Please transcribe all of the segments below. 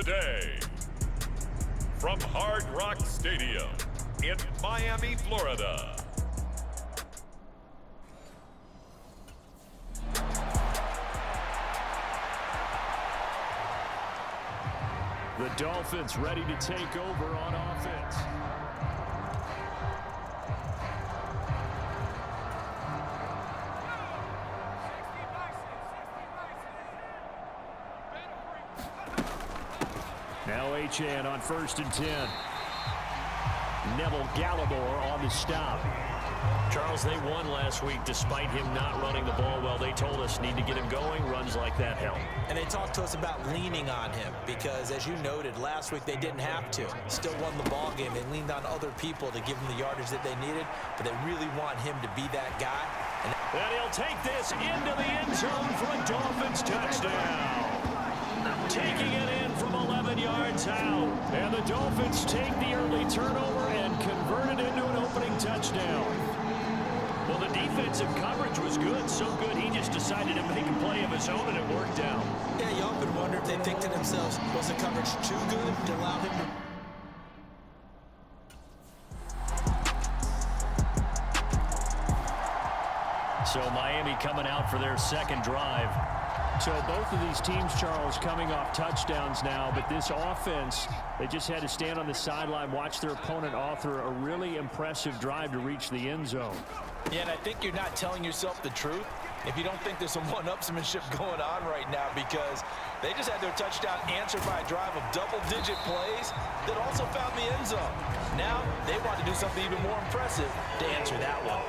today, from Hard Rock Stadium in Miami, Florida. The Dolphins ready to take over on offense. Now Achane on 1st and 10. Neville Gallimore on the stop. Charles, they won last week despite him not running the ball well. They told us need to get him going. Runs like that help. And they talked to us about leaning on him because, as you noted, last week they didn't have to. Still won the ball game. They leaned on other people to give them the yardage that they needed, but they really want him to be that guy. And he'll take this into the end zone for a Dolphins touchdown. Taking it in from 11 yards out. And the Dolphins take the early turnover and convert it into an opening touchdown. Well, the defensive coverage was good, so good he just decided to make a play of his own, and it worked out. Yeah, you often wonder if they think to themselves, was the coverage too good to allow him to... So Miami coming out for their second drive. So both of these teams, Charles, coming off touchdowns now, but this offense, they just had to stand on the sideline, watch their opponent author a really impressive drive to reach the end zone. Yeah, and I think you're not telling yourself the truth if you don't think there's some one-upsmanship going on right now, because they just had their touchdown answered by a drive of double-digit plays that also found the end zone. Now they want to do something even more impressive to answer that one.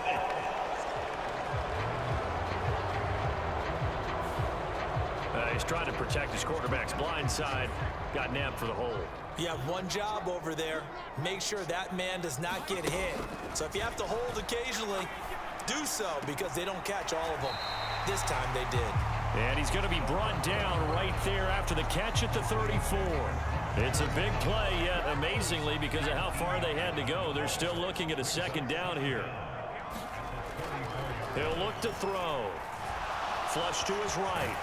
He's trying to protect his quarterback's blind side. Got nabbed for the hole. You have one job over there. Make sure that man does not get hit. So if you have to hold occasionally, do so, because they don't catch all of them. This time they did. And he's going to be brought down right there after the catch at the 34. It's a big play, yet amazingly, because of how far they had to go, they're still looking at a second down here. He'll look to throw. Flush to his right.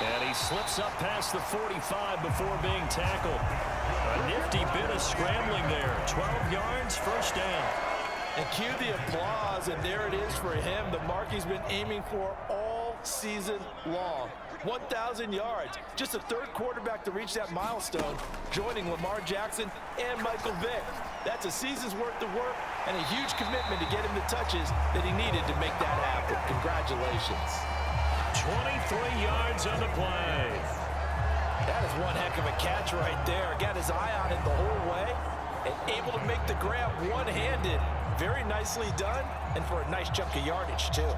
And he slips up past the 45 before being tackled. A nifty bit of scrambling there. 12 yards, first down. And cue the applause, and there it is for him. The mark he's been aiming for all season long. 1,000 yards. Just the third quarterback to reach that milestone, joining Lamar Jackson and Michael Vick. That's a season's worth of work and a huge commitment to get him the touches that he needed to make that happen. Congratulations. 23 yards on the play. That is one heck of a catch right there. Got his eye on it the whole way and able to make the grab one-handed. Very nicely done, and for a nice chunk of yardage, too.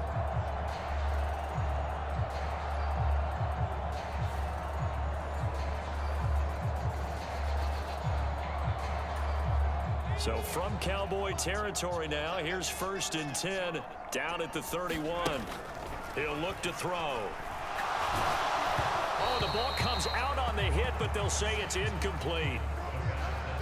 So from Cowboy territory now, here's 1st and 10 down at the 31. He'll look to throw. Oh, the ball comes out on the hit, but they'll say it's incomplete.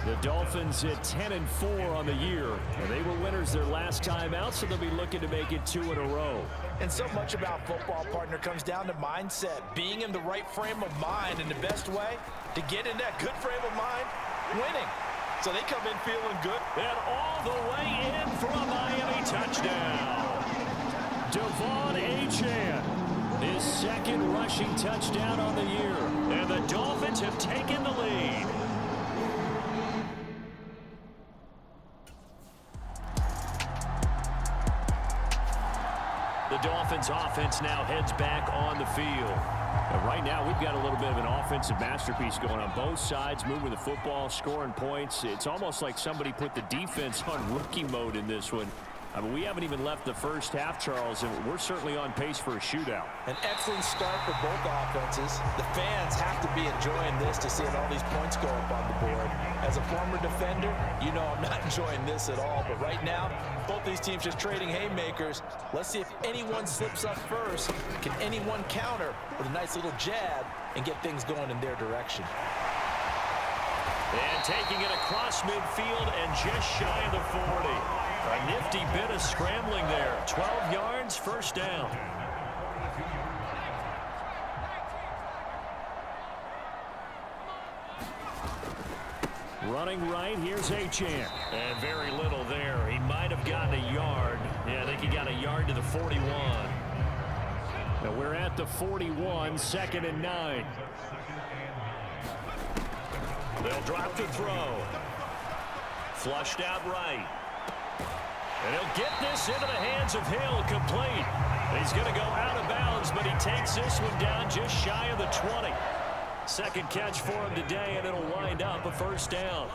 The Dolphins at 10-4 on the year, and they were winners their last time out, so they'll be looking to make it 2 in a row. And so much about football, partner, comes down to mindset, being in the right frame of mind, and the best way to get in that good frame of mind, winning. So they come in feeling good. And all the way in for a Miami touchdown. Devon Achane, his second rushing touchdown on the year. And the Dolphins have taken the lead. The Dolphins offense now heads back on the field. And right now, we've got a little bit of an offensive masterpiece going on both sides, moving the football, scoring points. It's almost like somebody put the defense on rookie mode in this one. I mean, we haven't even left the first half, Charles, and we're certainly on pace for a shootout. An excellent start for both offenses. The fans have to be enjoying this to see all these points go up on the board. As a former defender, you know I'm not enjoying this at all. But right now, both these teams just trading haymakers. Let's see if anyone slips up first. Can anyone counter with a nice little jab and get things going in their direction? And taking it across midfield and just shy of the 40. A nifty bit of scrambling there. 12 yards, first down. Running right, here's Achane. And very little there. He might have gotten a yard. Yeah, I think he got a yard to the 41. Now we're at the 41, 2nd and 9. They'll drop the throw. Flushed out right. And he'll get this into the hands of Hill, complete. He's going to go out of bounds, but he takes this one down just shy of the 20. Second catch for him today, and it'll wind up a first down.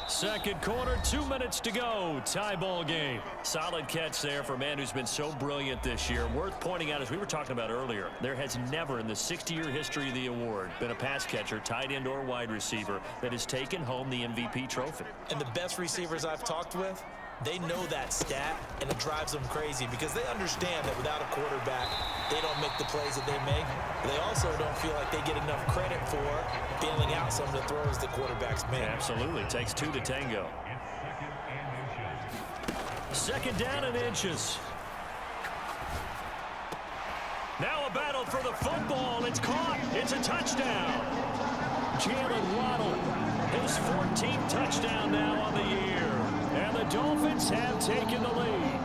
Second quarter, 2 minutes to go. Tie ball game. Solid catch there for a man who's been so brilliant this year. Worth pointing out, as we were talking about earlier, there has never in the 60-year history of the award been a pass catcher, tight end or wide receiver that has taken home the MVP trophy. And the best receivers I've talked with, they know that stat, and it drives them crazy because they understand that without a quarterback, they don't make the plays that they make. They also don't feel like they get enough credit for bailing out some of the throws the quarterbacks make. Absolutely. Takes two to tango. Second down and inches. Now a battle for the football. It's caught. It's a touchdown. Jalen Waddle, His 14th touchdown now on the year. and the Dolphins have taken the lead.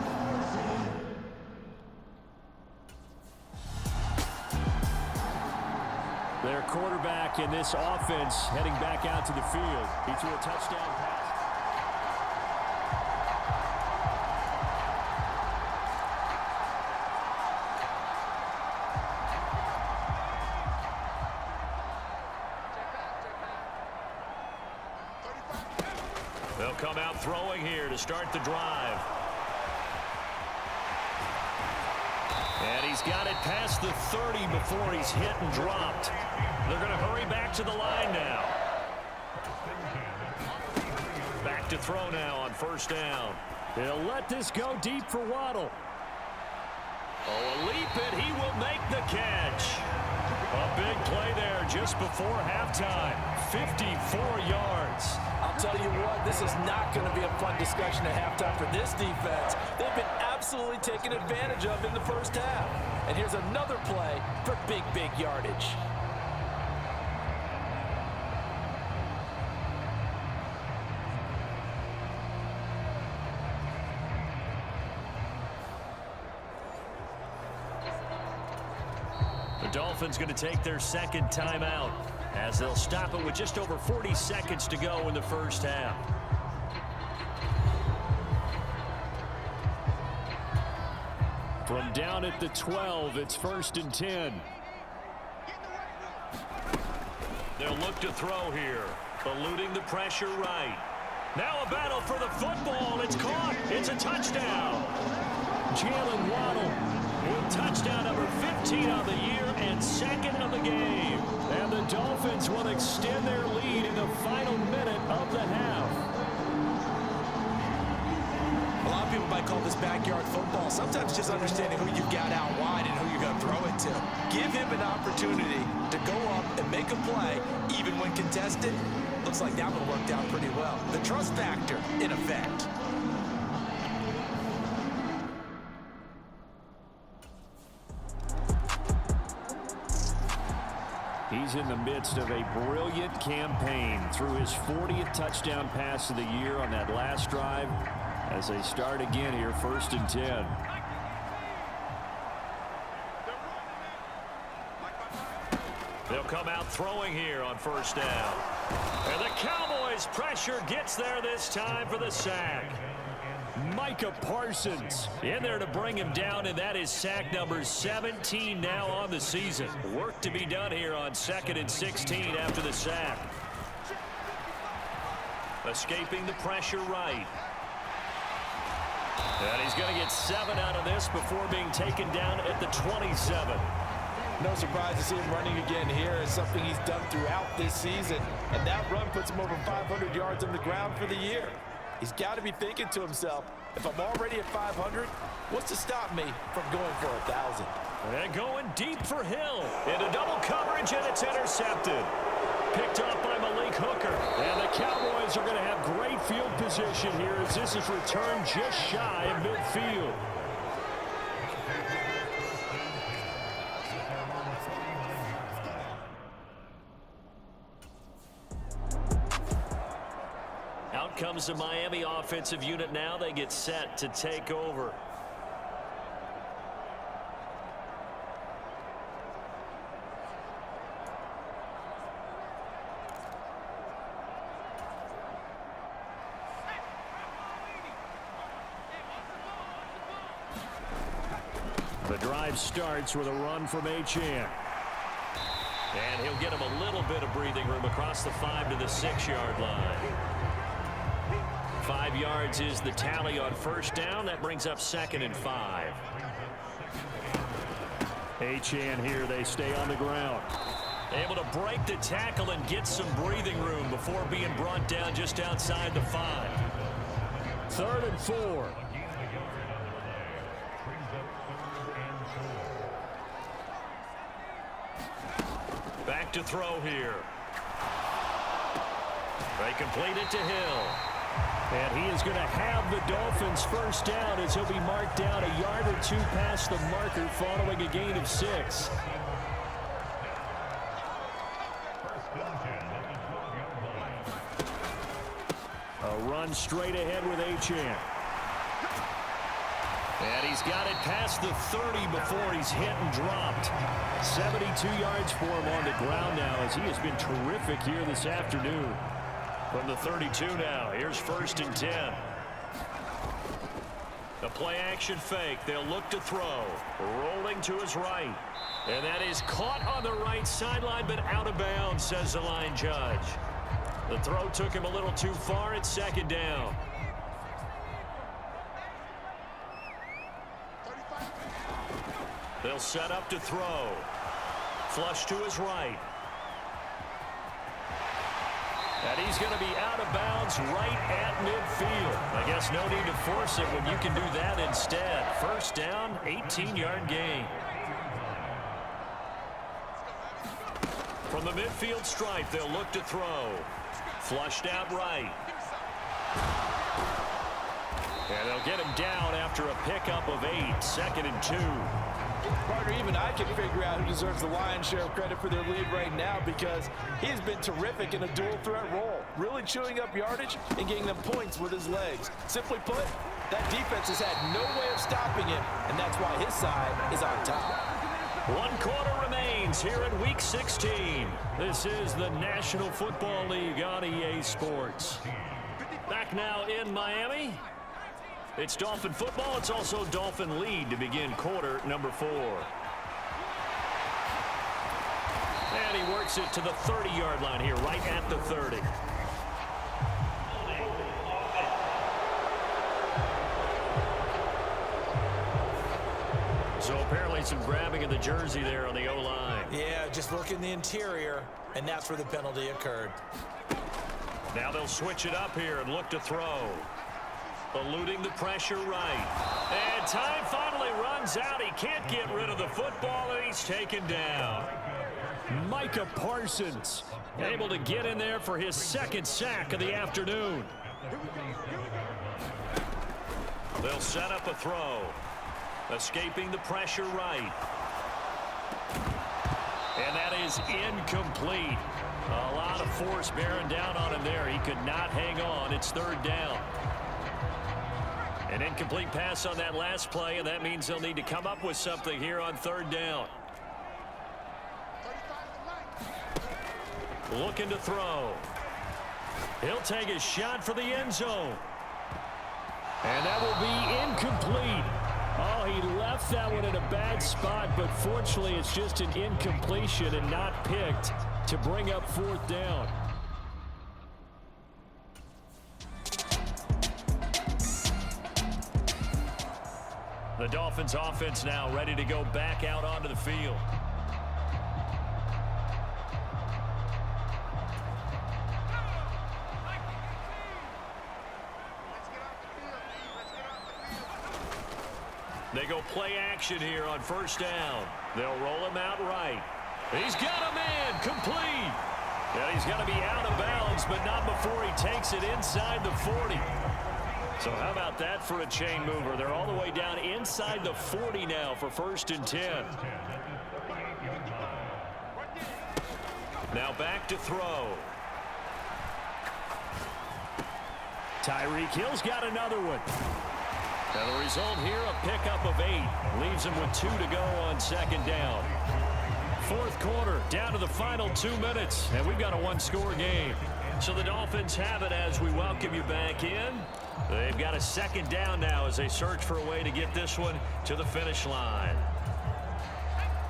Their quarterback in this offense heading back out to the field. He threw a touchdown pass. They'll come out throwing here to start the drive. And he's got it past the 30 before he's hit and dropped. They're going to hurry back to the line now. Back to throw now on first down. They'll let this go deep for Waddle. Oh, a leap, and he will make the catch. A big play there just before halftime. 54 yards. I'll tell you what, this is not going to be a fun discussion at halftime for this defense. They've been absolutely taken advantage of in the first half. And here's another play for big, big yardage. The Dolphins going to take their second timeout as they'll stop it with just over 40 seconds to go in the first half. From down at the 12, it's 1st and 10. They'll look to throw here, eluding the pressure right. Now a battle for the football. It's caught. It's a touchdown. Jalen Waddle With touchdown number 15 on the year and second of the game. and the Dolphins will extend their lead in the final minute of the half. A lot of people might call this backyard football. Sometimes just understanding who you've got out wide and who you're going to throw it to. Give him an opportunity to go up and make a play, even when contested. Looks like that one worked out pretty well. The trust factor, in effect. He's in the midst of a brilliant campaign through his 40th touchdown pass of the year on that last drive as they start again here, 1st and 10. They'll come out throwing here on first down. And the Cowboys' pressure gets there this time for the sack. Micah Parsons In there to bring him down, and that is sack number 17 now on the season. Work to be done here on 2nd and 16 after the sack. Escaping the pressure right. And he's going to get 7 out of this before being taken down at the 27. No surprise to see him running again here. It's something he's done throughout this season. And that run puts him over 500 yards on the ground for the year. He's got to be thinking to himself, if I'm already at 500, what's to stop me from going for 1,000? And going deep for Hill. Into double coverage, and it's intercepted. Picked up by Malik Hooker. And the Cowboys are going to have great field position here as this is returned just shy of midfield. out comes the Miami offensive unit now. They get set to take over. The drive starts with a run from Achane. And he'll get him a little bit of breathing room across the 5 to the 6-yard line. 5 yards is the tally on first down. That brings up 2nd and 5. Achane here. They stay on the ground. Able to break the tackle and get some breathing room before being brought down just outside the 5. 3rd and 4. Back to throw here. They complete it to Hill. And he is going to have the Dolphins first down as he'll be marked down a yard or 2 past the marker following a gain of 6. A run straight ahead with Achane. And he's got it past the 30 before he's hit and dropped. 72 yards for him on the ground now as he has been terrific here this afternoon. From the 32 now, here's 1st and 10. The play action fake. They'll look to throw. Rolling to his right. And that is caught on the right sideline, but out of bounds, says the line judge. The throw took him a little too far. It's 2nd down. They'll set up to throw. Flush to his right. And he's going to be out of bounds right at midfield. I guess no need to force it when you can do that instead. First down, 18-yard gain. From the midfield stripe, they'll look to throw. Flushed out right. And they'll get him down after a pickup of 8. 2nd and 2. Partner, even I can figure out who deserves the lion's share of credit for their lead right now because he's been terrific in a dual threat role, really chewing up yardage and getting them points with his legs. Simply put, that defense has had no way of stopping him, and that's why his side is on top. 1 quarter remains here in Week 16. This is the National Football League on EA Sports. Back now in Miami. It's Dolphin football. It's also Dolphin lead to begin quarter number 4. And he works it to the 30-yard line here, right at the 30. So apparently some grabbing of the jersey there on the O-line. Yeah, just look in the interior, and that's where the penalty occurred. Now they'll switch it up here and look to throw. Eluding the pressure right. And time finally runs out. He can't get rid of the football, and he's taken down. Micah Parsons able to get in there for his 2nd sack of the afternoon. They'll set up a throw. Escaping the pressure right. And that is incomplete. A lot of force bearing down on him there. He could not hang on. It's 3rd down. An incomplete pass on that last play, and that means they'll need to come up with something here on 3rd down. Looking to throw. He'll take a shot for the end zone. And that will be incomplete. Oh, he left that one in a bad spot, but fortunately it's just an incompletion and not picked to bring up 4th down. The Dolphins offense now ready to go back out onto the field. They go play action here on 1st down. They'll roll him out right. He's got a man complete. And he's going to be out of bounds, but not before he takes it inside the 40. So how about that for a chain mover? They're all the way down inside the 40 now for 1st and 10. Now back to throw. Tyreek Hill's got another one. And the result here, a pickup of 8. Leaves him with 2 to go on second down. Fourth quarter, down to the final 2 minutes, and we've got a one-score game. So the Dolphins have it as we welcome you back in. They've got a second down now as they search for a way to get this one to the finish line.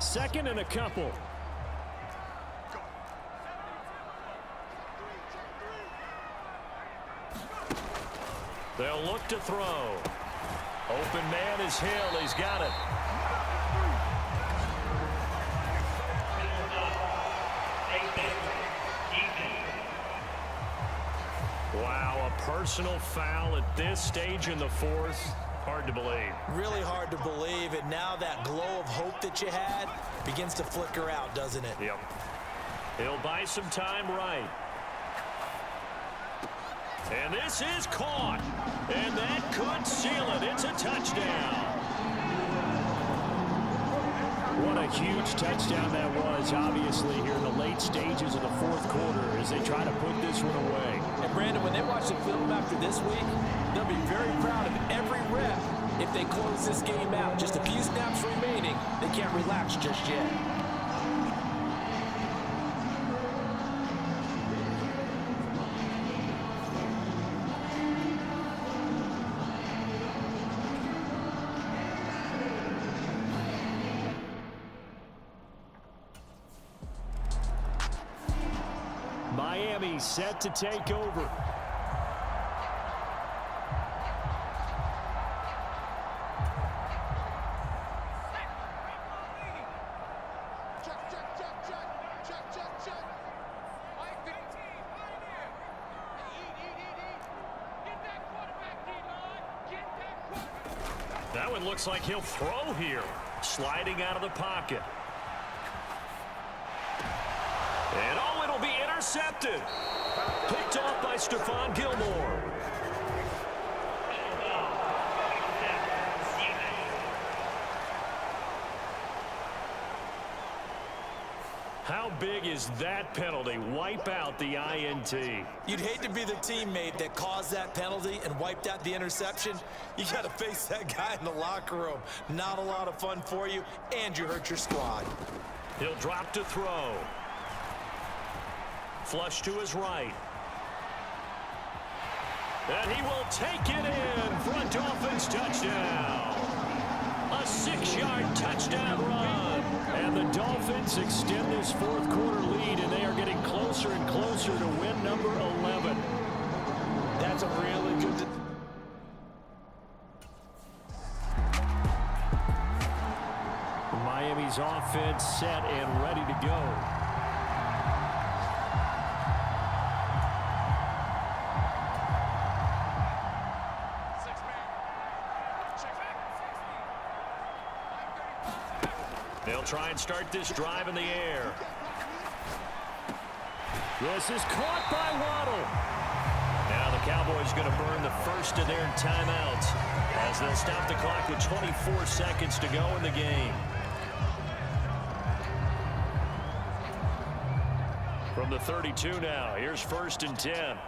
Second and a couple. They'll look to throw. Open man is Hill. He's got it. Wow, a personal foul at this stage in the fourth. Hard to believe. Really hard to believe, and now that glow of hope that you had begins to flicker out, doesn't it? Yep. He'll buy some time right. And this is caught. And that could seal it. It's a touchdown. What a huge touchdown that was, obviously, here in the late stages of the fourth quarter as they try to put this one away. And, Brandon, when they watch the film after this week, they'll be very proud of every rep if they close this game out. Just a few snaps remaining. They can't relax just yet. Miami set to take over. That one looks like he'll throw here. Sliding out of the pocket. And oh, it'll be intercepted. Picked off by Stephon Gilmore. How big is that penalty? Wipe out the INT. You'd hate to be the teammate that caused that penalty and wiped out the interception. You got to face that guy in the locker room. Not a lot of fun for you, and you hurt your squad. He'll drop to throw. Flush to his right. And he will take it in. Front offense touchdown. A 6-yard touchdown run. And the Dolphins extend this fourth quarter lead, and they are getting closer and closer to win number 11. That's a really good... Miami's offense set and ready to go. They'll try and start this drive in the air. This is caught by Waddle. Now the Cowboys going to burn the first of their timeouts as they'll stop the clock with 24 seconds to go in the game. From the 32 now, here's 1st and 10.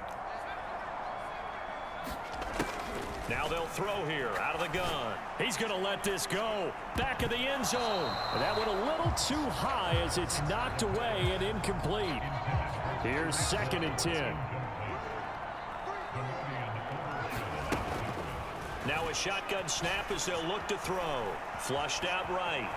Now they'll throw here out of the gun. He's going to let this go. Back of the end zone. And that went a little too high as it's knocked away and incomplete. Here's 2nd and 10. Now a shotgun snap as they'll look to throw. Flushed out right.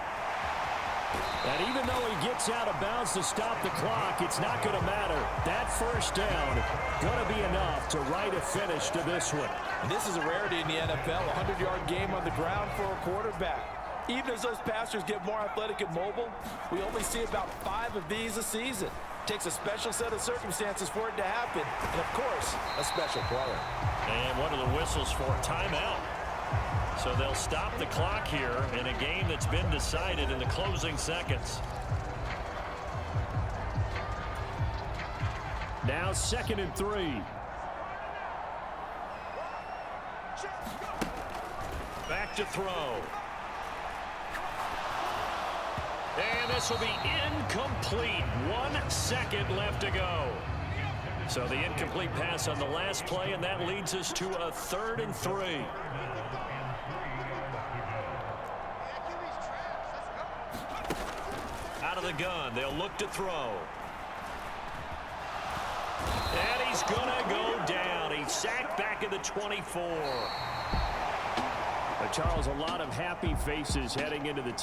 And even though he gets out of bounds to stop the clock, it's not going to matter. That first down going to be enough to write a finish to this one. And this is a rarity in the NFL, a 100-yard game on the ground for a quarterback. Even as those passers get more athletic and mobile, we only see about 5 of these a season. Takes a special set of circumstances for it to happen, and of course, a special player. And one of the whistles for a timeout. So they'll stop the clock here in a game that's been decided in the closing seconds. Now 2nd and 3. Back to throw. And this will be incomplete. 1 second left to go. So the incomplete pass on the last play, and that leads us to a 3rd and 3. Out of the gun, they'll look to throw. And he's going to go down. He's sacked back at the 24. Charles, a lot of happy faces heading into the time.